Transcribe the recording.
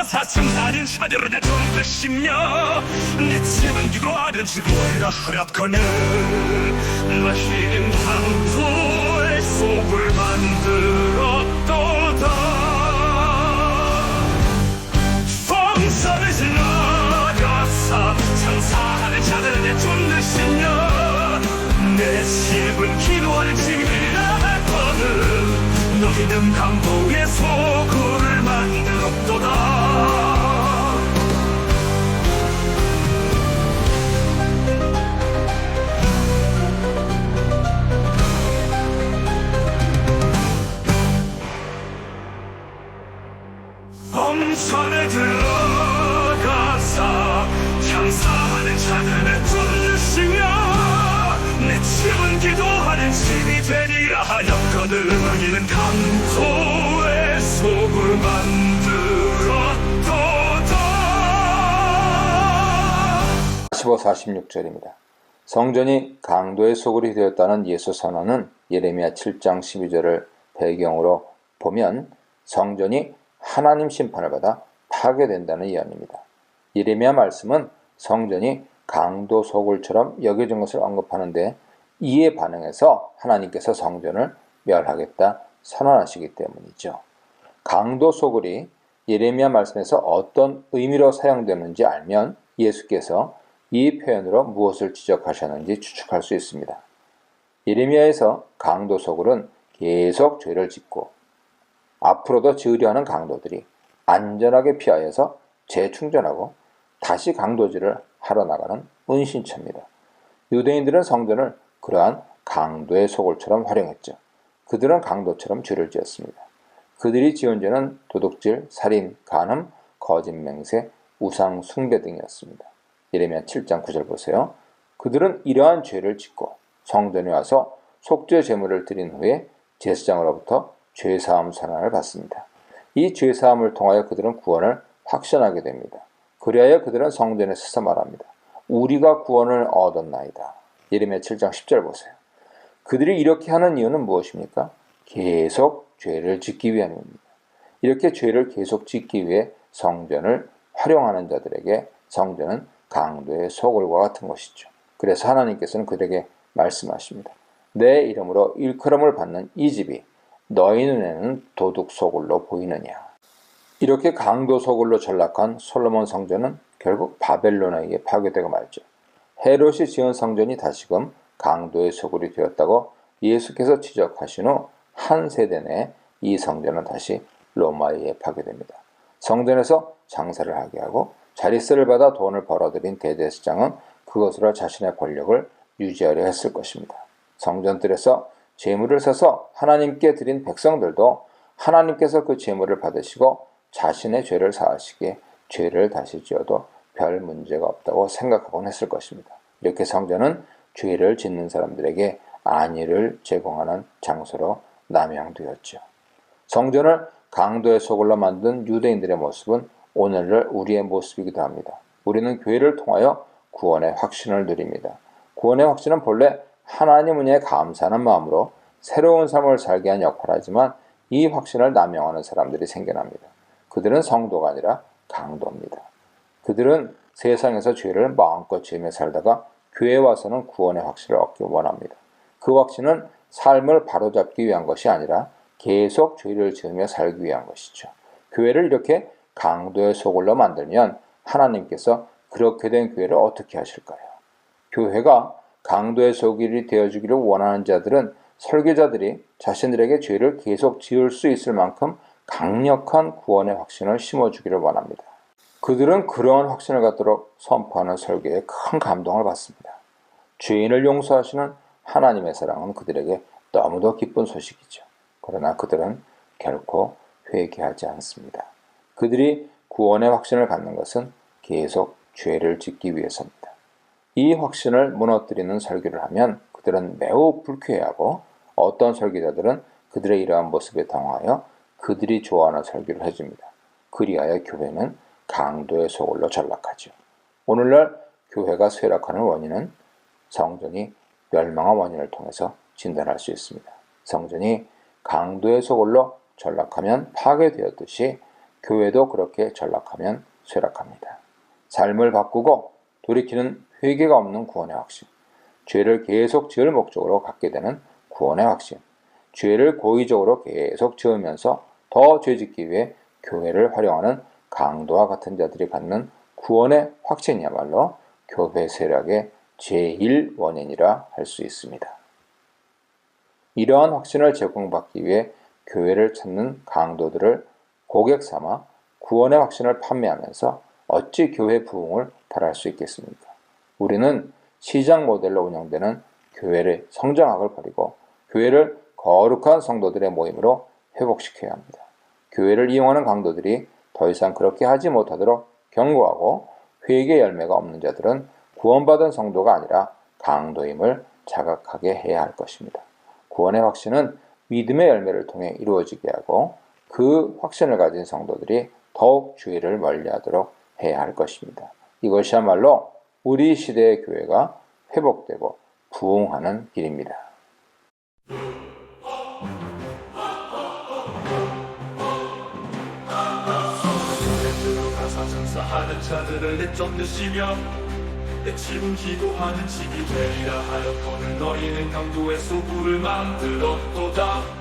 사승사는 사대로 내 존재 심려 내 짐은 기도하는 지도에라 하렵거늘 마시는 황소의 속을 만들었도다 풍선을 질러가사 장사하는 자들은 내 존재 심려 내 짐은 기도하는 짐이라 할거늘 너희는 강도의 소굴을 만들었도다 엄선에 들어가사 장사하는 자들의 존재시며 내 짐은 기도하는 짐이 되리라 하였거늘 너희는 강도의 속을 만들었도다 45, 46절입니다. 성전이 강도의 소굴이 되었다는 예수 선언은 예레미야 7장 12절을 배경으로 보면 성전이 하나님 심판을 받아 파괴된다는 예언입니다. 예레미야 말씀은 성전이 강도 소굴처럼 여겨진 것을 언급하는데 이에 반응해서 하나님께서 성전을 멸하겠다 선언하시기 때문이죠. 강도 소굴이 예레미야 말씀에서 어떤 의미로 사용되는지 알면 예수께서 이 표현으로 무엇을 지적하셨는지 추측할 수 있습니다. 예레미야에서 강도 소굴은 계속 죄를 짓고 앞으로도 지으려 하는 강도들이 안전하게 피하여서 재충전하고 다시 강도질을 하러 나가는 은신처입니다. 유대인들은 성전을 그러한 강도의 소굴처럼 활용했죠. 그들은 강도처럼 죄를 지었습니다. 그들이 지은 죄는 도둑질, 살인, 간음, 거짓 맹세, 우상 숭배 등이었습니다. 예레미야 7장 9절 보세요. 그들은 이러한 죄를 짓고 성전에 와서 속죄 제물을 드린 후에 제사장으로부터 죄사함 선언을 받습니다. 이 죄사함을 통하여 그들은 구원을 확신하게 됩니다. 그리하여 그들은 성전에 서서 말합니다. 우리가 구원을 얻었나이다. 예레미야 7장 10절 보세요. 그들이 이렇게 하는 이유는 무엇입니까? 계속 죄를 짓기 위함입니다. 이렇게 죄를 계속 짓기 위해 성전을 활용하는 자들에게 성전은 강도의 소굴과 같은 것이죠. 그래서 하나님께서는 그들에게 말씀하십니다. 내 이름으로 일컬음을 받는 이 집이 너희 눈에는 도둑 소굴로 보이느냐. 이렇게 강도 소굴로 전락한 솔로몬 성전은 결국 바벨론에게 파괴되고 말죠. 헤롯이 지은 성전이 다시금 강도의 소굴이 되었다고 예수께서 지적하신 후 한 세대 내에 이 성전은 다시 로마에 의해 파괴됩니다. 성전에서 장사를 하게 하고 자릿세를 받아 돈을 벌어들인 대제사장은 그것으로 자신의 권력을 유지하려 했을 것입니다. 성전들에서 제물을 사서 하나님께 드린 백성들도 하나님께서 그 제물을 받으시고 자신의 죄를 사하시기에 죄를 다시 지어도 별 문제가 없다고 생각하곤 했을 것입니다. 이렇게 성전은 죄를 짓는 사람들에게 안위를 제공하는 장소로 남용되었죠. 성전을 강도의 소굴로 만든 유대인들의 모습은 오늘날 우리의 모습이기도 합니다. 우리는 교회를 통하여 구원의 확신을 누립니다. 구원의 확신은 본래 하나님 은혜에 감사하는 마음으로 새로운 삶을 살게 한 역할을 하지만 이 확신을 남용하는 사람들이 생겨납니다. 그들은 성도가 아니라 강도입니다. 그들은 세상에서 죄를 마음껏 지으며 살다가 교회에 와서는 구원의 확신을 얻기 원합니다. 그 확신은 삶을 바로잡기 위한 것이 아니라 계속 죄를 지으며 살기 위한 것이죠. 교회를 이렇게 강도의 소굴로 만들면 하나님께서 그렇게 된 교회를 어떻게 하실까요? 교회가 강도의 소굴이 되어주기를 원하는 자들은 설교자들이 자신들에게 죄를 계속 지을 수 있을 만큼 강력한 구원의 확신을 심어주기를 원합니다. 그들은 그러한 확신을 갖도록 선포하는 설교에 큰 감동을 받습니다. 죄인을 용서하시는 하나님의 사랑은 그들에게 너무도 기쁜 소식이죠. 그러나 그들은 결코 회개하지 않습니다. 그들이 구원의 확신을 갖는 것은 계속 죄를 짓기 위해서입니다. 이 확신을 무너뜨리는 설교를 하면 그들은 매우 불쾌해하고 어떤 설교자들은 그들의 이러한 모습에 당황하여 그들이 좋아하는 설교를 해줍니다. 그리하여 교회는 강도의 소굴로 전락하죠. 오늘날 교회가 쇠락하는 원인은 성전이 멸망한 원인을 통해서 진단할 수 있습니다. 성전이 강도의 소굴로 전락하면 파괴되었듯이 교회도 그렇게 전락하면 쇠락합니다. 삶을 바꾸고 돌이키는 회개가 없는 구원의 확신, 죄를 계속 지을 목적으로 갖게 되는 구원의 확신, 죄를 고의적으로 계속 지으면서 더 죄짓기 위해 교회를 활용하는 강도와 같은 자들이 갖는 구원의 확신이야말로 교회 쇠락의 제1원인이라 할 수 있습니다. 이러한 확신을 제공받기 위해 교회를 찾는 강도들을 고객 삼아 구원의 확신을 판매하면서 어찌 교회 부흥을 바랄 수 있겠습니까? 우리는 시장 모델로 운영되는 교회의 성장학을 버리고 교회를 거룩한 성도들의 모임으로 회복시켜야 합니다. 교회를 이용하는 강도들이 더 이상 그렇게 하지 못하도록 경고하고 회개 열매가 없는 자들은 구원받은 성도가 아니라 강도임을 자각하게 해야 할 것입니다. 구원의 확신은 믿음의 열매를 통해 이루어지게 하고 그 확신을 가진 성도들이 더욱 주의를 멀리하도록 해야 할 것입니다. 이것이야말로 우리 시대의 교회가 회복되고 부흥하는 길입니다. 들어가서 장사하는 자들을 내쫓으시며 내치분 기도하는 집이 되리라 하였거늘 너희는 강도의 소굴을 만들었도다.